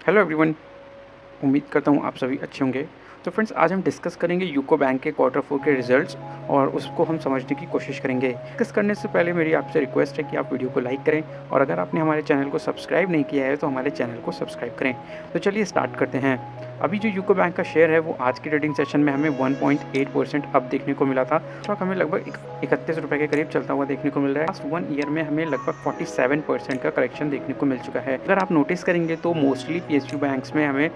Hello everyone, उम्मीद करता हूँ आप सभी अच्छे होंगे। तो फ्रेंड्स, आज हम डिस्कस करेंगे यूको बैंक के क्वार्टर 4 के रिजल्ट्स और उसको हम समझने की कोशिश करेंगे। डिस्कस करने से पहले मेरी आपसे रिक्वेस्ट है कि आप वीडियो को लाइक करें और अगर आपने हमारे चैनल को सब्सक्राइब नहीं किया है तो हमारे चैनल को सब्सक्राइब करें। तो चलिए स्टार्ट करते हैं। अभी जो यूको बैंक का शेयर है वो आज के ट्रेडिंग सेशन में हमें 1.8% अप देखने को मिला था। स्टॉक हमें लगभग 31 रुपये के करीब चलता हुआ देखने को मिल रहा है। लास्ट 1 ईयर में हमें लगभग 47% का करेक्शन देखने को मिल चुका है। अगर आप नोटिस करेंगे तो मोस्टली PSU बैंक्स में हमें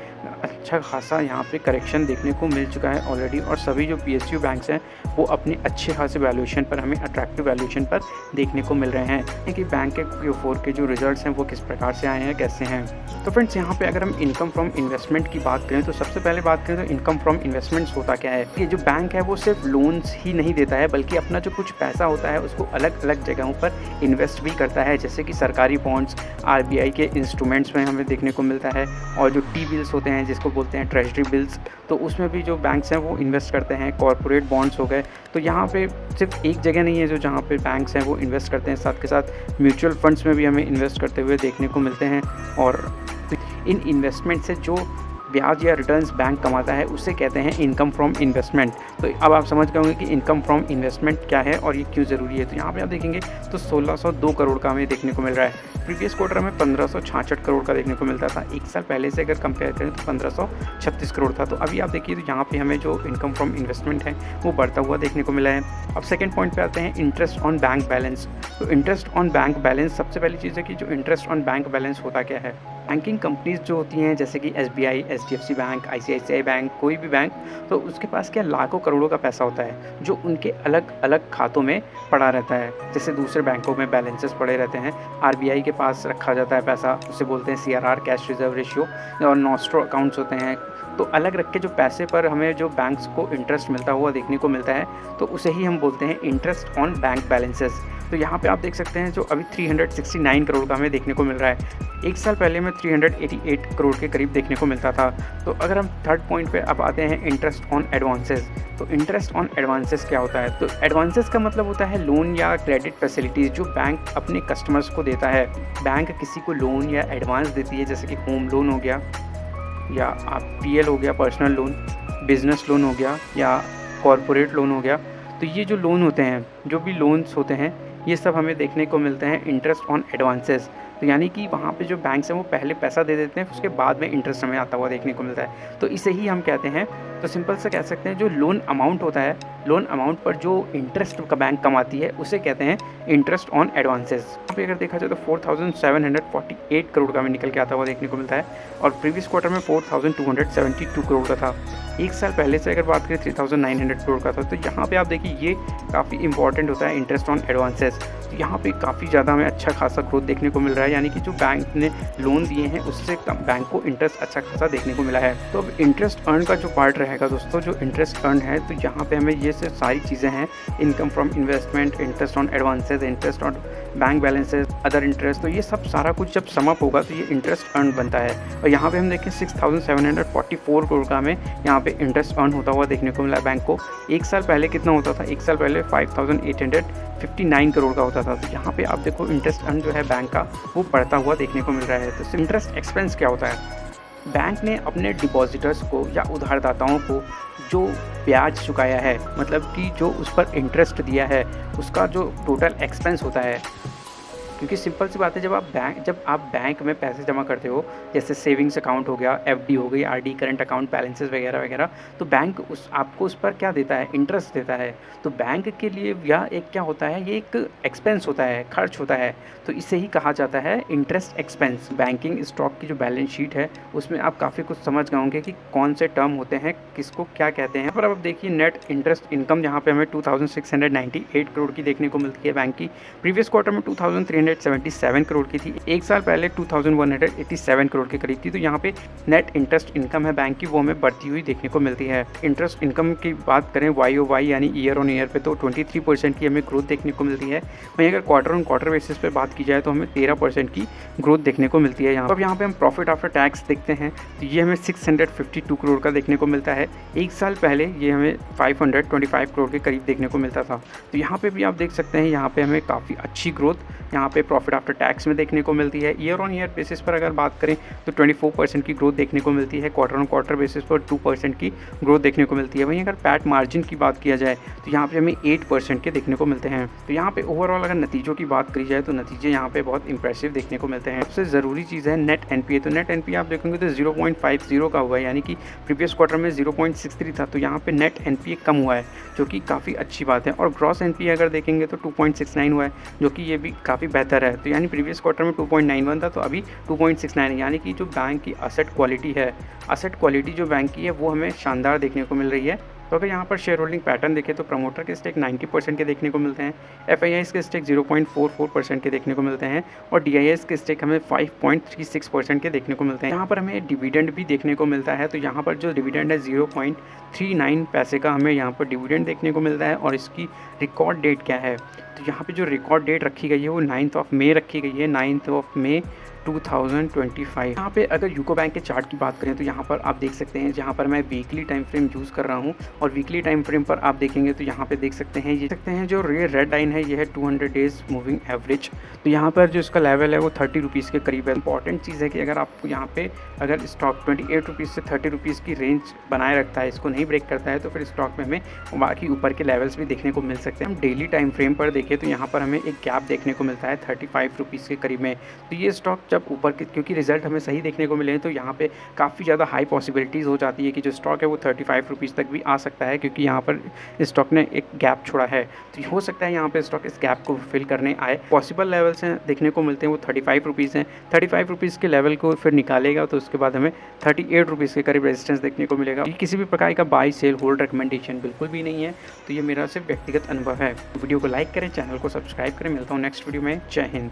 अच्छा खासा यहाँ पे करेक्शन देखने को मिल चुका है ऑलरेडी, और सभी जो PSU बैंक्स हैं वो अपने अच्छे खासे वैल्यूएशन पर, हमें अट्रैक्टिव वैल्यूएशन पर देखने को मिल रहे हैं कि बैंक के Q4 के जो रिजल्ट्स हैं वो किस प्रकार से आए हैं, कैसे हैं। तो फ्रेंड्स, यहाँ पे अगर हम इनकम फ्रॉम इन्वेस्टमेंट की बात करें तो सबसे पहले बात करें तो इनकम फ्रॉम इन्वेस्टमेंट्स होता क्या है। ये जो बैंक है वो सिर्फ लोन्स ही नहीं देता है बल्कि अपना जो कुछ पैसा होता है उसको अलग अलग जगहों पर इन्वेस्ट भी करता है, जैसे कि सरकारी बॉन्ड्स, RBI के इंस्ट्रूमेंट्स में हमें देखने को मिलता है, और जो T-बिल्स होते हैं जिसको बोलते हैं ट्रेजरी बिल्स, तो उसमें भी जो बैंक्स हैं वो इन्वेस्ट करते हैं। कॉर्पोरेट बॉन्ड्स हो गए। तो यहाँ पे सिर्फ एक जगह नहीं है जो जहाँ पे बैंक्स हैं वो इन्वेस्ट करते हैं, साथ के साथ म्यूचुअल फंड्स में भी हमें इन्वेस्ट करते हुए देखने को मिलते हैं। और इन इन्वेस्टमेंट से जो ब्याज या रिटर्न्स बैंक कमाता है उसे कहते हैं इनकम फ्रॉम इन्वेस्टमेंट। तो अब आप समझ गए होंगे कि इनकम फ्रॉम इन्वेस्टमेंट क्या है और ये क्यों ज़रूरी है। तो यहाँ पे आप देखेंगे तो 1602 करोड़ का हमें देखने को मिल रहा है। प्रीवियस क्वार्टर में 1566 करोड़ का देखने को मिलता था। एक साल पहले से अगर कंपेयर करें तो 1536 करोड़ था। तो अभी आप देखिए तो यहाँ पे हमें जो इनकम फ्रॉम इन्वेस्टमेंट है वो बढ़ता हुआ देखने को मिला है। अब सेकंड पॉइंट पे आते हैं, इंटरेस्ट ऑन बैंक बैलेंस। तो इंटरेस्ट ऑन बैंक बैलेंस, सबसे पहली चीज़ है कि जो इंटरेस्ट ऑन बैंक बैलेंस होता क्या है। बैंकिंग कंपनीज जो होती हैं जैसे कि SBI, HDFC bank, ICICI bank, कोई भी बैंक, तो उसके पास क्या लाखों करोड़ों का पैसा होता है जो उनके अलग अलग खातों में पड़ा रहता है। जैसे दूसरे बैंकों में बैलेंसेस पड़े रहते हैं, RBI के पास रखा जाता है पैसा, उसे बोलते हैं CRR, कैश रिजर्व रेशियो, और नॉस्ट्रो अकाउंट्स होते हैं। तो अलग रख के जो पैसे पर हमें जो बैंक्स को इंटरेस्ट मिलता हुआ देखने को मिलता है तो उसे ही हम बोलते हैं इंटरेस्ट ऑन बैंक बैलेंसेस। तो यहाँ पे आप देख सकते हैं जो अभी 369 करोड़ का हमें देखने को मिल रहा है। एक साल पहले में 388 करोड़ के करीब देखने को मिलता था। तो अगर हम थर्ड पॉइंट पे अब आते हैं, इंटरेस्ट ऑन एडवांसेस। तो इंटरेस्ट ऑन एडवांसेस क्या होता है। तो एडवांसेस का मतलब होता है लोन या क्रेडिट फैसिलिटीज़ जो बैंक अपने कस्टमर्स को देता है। बैंक किसी को लोन या एडवांस देती है, जैसे कि होम लोन हो गया, या आप PL हो गया, पर्सनल लोन, बिजनेस लोन हो गया, या कॉरपोरेट लोन हो गया। तो ये जो लोन होते हैं, जो भी लोन्स होते हैं, ये सब हमें देखने को मिलते हैं इंटरेस्ट ऑन एडवांसेस। तो यानी कि वहाँ पे जो बैंक्स हैं वो पहले पैसा दे देते हैं, उसके बाद में इंटरेस्ट हमें आता हुआ देखने को मिलता है। तो इसे ही हम कहते हैं, तो सिंपल से कह सकते हैं जो लोन अमाउंट होता है, लोन अमाउंट पर जो इंटरेस्ट का बैंक कमाती है उसे कहते हैं इंटरेस्ट ऑन एडवांसेस। यहाँ पे अगर देखा जाए तो 4748 करोड़ का हमें निकल के आता हुआ देखने को मिलता है, और प्रीवियस क्वार्टर में 4272 करोड़ का था। एक साल पहले से अगर बात करें 3900 करोड़ का था। तो यहाँ पे आप देखिए ये काफ़ी इंपॉर्टेंट होता है इंटरेस्ट ऑन एडवांसेस। तो यहाँ पे काफ़ी ज़्यादा हमें अच्छा खासा ग्रोथ देखने को मिल रहा है, यानी कि जो बैंक ने लोन दिए हैं उससे बैंक को इंटरेस्ट अच्छा खासा देखने को मिला है। तो अब इंटरेस्ट अर्न का जो पार्ट रहेगा दोस्तों, जो इंटरेस्ट अर्न है, तो यहाँ पे हमें ये सारी चीज़ें हैं, income from investment, interest on advances, interest on bank balances, other interest, तो ये सब सारा कुछ जब समअप होगा तो ये इंटरेस्ट अर्न बनता है। और यहाँ पे हम देखें 6744 करोड़ का हमें यहाँ पे इंटरेस्ट अर्न होता हुआ देखने को मिला बैंक को। एक साल पहले कितना होता था, एक साल पहले 5859 करोड़ का होता था। तो यहाँ पे आप देखो इंटरेस्ट अर्न जो है बैंक का वो बढ़ता हुआ देखने को मिल रहा है। तो इंटरेस्ट एक्सपेंस क्या होता है। बैंक ने अपने डिपॉजिटर्स को या उधारदाताओं को जो ब्याज चुकाया है, मतलब कि जो उस पर इंटरेस्ट दिया है, उसका जो टोटल एक्सपेंस होता है। क्योंकि सिंपल सी बात है, जब आप बैंक में पैसे जमा करते हो, जैसे सेविंग्स अकाउंट हो गया, FD हो गई, RD, करंट अकाउंट बैलेंसेस वगैरह वगैरह, तो बैंक आपको उस पर क्या देता है, इंटरेस्ट देता है। तो बैंक के लिए यह एक क्या होता है, ये एक एक्सपेंस होता है, खर्च होता है। तो इसे ही कहा जाता है इंटरेस्ट एक्सपेंस। बैंकिंग स्टॉक की जो बैलेंस शीट है उसमें आप काफ़ी कुछ समझ गए होंगे कि कौन से टर्म होते हैं, किसको क्या कहते हैं। पर अब देखिए नेट इंटरेस्ट इनकम यहाँ पे हमें 2698 करोड़ की देखने को मिलती है बैंक की। प्रीवियस क्वार्टर में 2377 करोड़ की थी। एक साल पहले 2187 करोड़ के करीब थी। तो यहाँ पे नेट इंटरेस्ट इनकम है बैंक की, वो हमें बढ़ती हुई देखने को मिलती है। इंटरेस्ट इनकम की बात करें YOY यानी ईयर ऑन ईयर पे, तो 23% की हमें ग्रोथ देखने को मिलती है। वहीं अगर क्वार्टर ऑन क्वार्टर बेसिस पे बात की जाए तो हमें 13% की ग्रोथ देखने को मिलती है। अब यहाँ पे हम प्रॉफिट आफ्टर टैक्स देखते हैं तो ये हमें 652 करोड़ का देखने को मिलता है। एक साल पहले ये हमें 525 करोड़ के करीब देखने को मिलता था। तो यहाँ पे भी आप देख सकते हैं, यहाँ पे हमें काफ़ी अच्छी ग्रोथ यहाँ पे पे प्रॉफिट आफ्टर टैक्स में देखने को मिलती है। ईयर ऑन ईयर बेसिस पर अगर बात करें तो 24% की ग्रोथ देखने को मिलती है। क्वार्टर ऑन क्वार्टर बेसिस पर 2% की ग्रोथ देखने को मिलती है। वहीं अगर पैट मार्जिन की बात किया जाए तो यहाँ पे हमें 8% के देखने को मिलते हैं। तो यहाँ पे ओवरऑल अगर नतीजों की बात करी जाए तो नतीजे यहाँ पे बहुत इंप्रेसिव देखने को मिलते हैं। सबसे ज़रूरी चीज़ है नेट एनपीए। तो नेट एनपीए आप देखेंगे तो 0.50 का हुआ है, यानी कि प्रीवियस क्वार्टर में 0.63 था, तो यहाँ पे नेट एनपीए कम हुआ है, जो कि काफ़ी अच्छी बात है। और ग्रॉस एनपीए अगर देखेंगे तो 2.69 हुआ है, जो कि ये भी काफ़ी बेहतर है। तो यानी प्रीवियस क्वार्टर में 2.91 था, तो अभी 2.69 है, यानी कि जो बैंक की असेट क्वालिटी है, असेट क्वालिटी जो बैंक की है वो हमें शानदार देखने को मिल रही है। तो अगर यहाँ पर शेयर होल्डिंग पैटर्न देखें तो प्रमोटर के स्टेक 90% के देखने को मिलते हैं, एफआईआईज़ के स्टेक 0.44% के देखने को मिलते हैं और डीआईएस के स्टेक हमें 5.36% के देखने को मिलते हैं। यहाँ पर हमें डिविडेंड भी देखने को मिलता है। तो यहाँ पर जो डिविडेंड है 0.39 पैसे का हमें यहाँ पर डिविडेंड देखने को मिलता है। और इसकी रिकॉर्ड डेट क्या है, तो यहाँ पे जो रिकॉर्ड डेट रखी गई है वो 9 मई रखी गई है, 9 मई 2025। यहाँ पे अगर यूको बैंक के चार्ट की बात करें तो यहाँ पर आप देख सकते हैं, जहाँ पर मैं वीकली टाइम फ्रेम यूज़ कर रहा हूँ और वीकली टाइम फ्रेम पर आप देखेंगे तो यहाँ पे देख सकते हैं जो रेड लाइन है ये है 200 डेज मूविंग एवरेज। तो यहाँ पर जो इसका लेवल है वो 30 रुपीज़ के करीब है। इंपॉर्टेंट चीज़ है कि अगर आपको यहाँ पे अगर स्टॉक 28 रुपीज़ से 30 रुपीज़ की रेंज बनाए रखता है, इसको नहीं ब्रेक करता है, तो फिर स्टॉक में हमें बाकी ऊपर के लेवल्स भी देखने को मिल सकते हैं। हम डेली टाइम फ्रेम पर देखें तो यहाँ पर हमें एक गैप देखने को मिलता है 35 रुपीज़ के करीब में। तो ये स्टॉक जब ऊपर क्योंकि रिजल्ट हमें सही देखने को मिले हैं, तो यहाँ पे काफ़ी ज़्यादा हाई पॉसिबिलिटीज़ हो जाती है कि जो स्टॉक है वो 35 रुपीज़ तक भी आ सकता है, क्योंकि यहाँ पर स्टॉक ने एक गैप छोड़ा है। तो हो सकता है यहाँ पे स्टॉक इस गैप को फिल करने आए। पॉसिबल लेवल्स हैं देखने को मिलते हैं वो 35 रुपीज़ हैं। 35 रुपीज़ के लेवल को फिर निकालेगा तो उसके बाद हमें 38 रुपीज़ के करीब रेजिस्टेंस देखने को मिलेगा। किसी भी प्रकार का बाई सेल होल्ड रिकमेंडेशन बिल्कुल भी नहीं है, तो ये मेरा सिर्फ व्यक्तिगत अनुभव है। वीडियो को लाइक करें, चैनल को सब्सक्राइब करें। मिलता हूँ नेक्स्ट वीडियो में। जय हिंद।